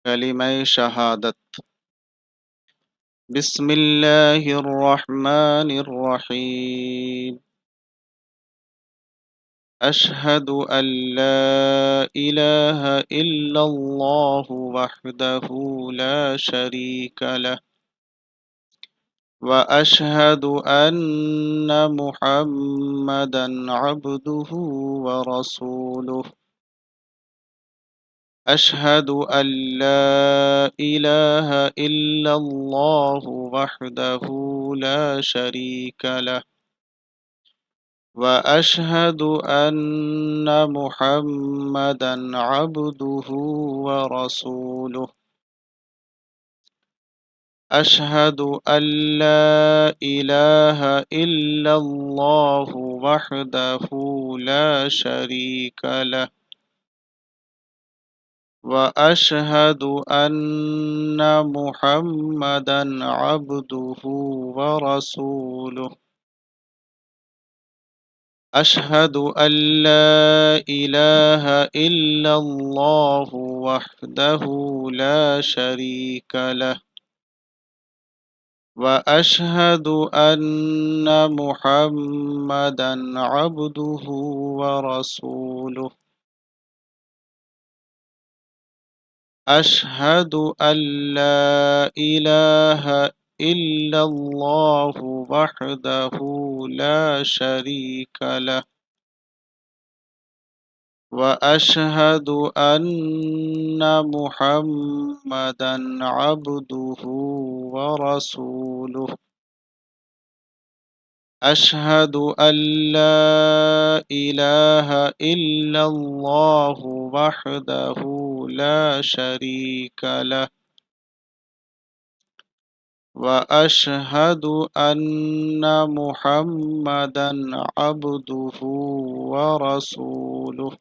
कलिमाए शहादत। बिस्मिल्लाहिर रहमानिर रहीम। अशहदु अल्ला इलाहा इल्लल्लाहु वहदहु ला शरीका लह व अशहदु अन्ना मुहम्मदन अब्दुहु व रसूलुहु। अशहदु अल्ला इलाहा इल्लल्लाहु वहदहु ला शरीका लह व अशहदु अन्ना मुहम्मदन अब्दुहु व रसूलुहु। अशहदु अल्ला इलाहा इल्लल्लाहु वहदहु ला शरीका लह व अशहदु अन्ना मुहम्मदन अब्दुहु व रसूलुहु। अशहदु अल्ला इलाहा इल्लल्लाहु वहदहु ला शरीका लह व अशहदु अन्ना मुहम्मदन अब्दुहु व रसूलुहु। अशहदु अल्ला इलाहा इल्लल्लाहु वहदहु ला शरीका लह व अशहदु अन्ना मुहम्मदन अब्दुहु व रसूलुहु। अशहदु अल्ला इलाहा इल्लल्लाहु वहदहु ला शरीका लह व अशहदु अन्ना मुहम्मदन अब्दुहु व रसूलुहु।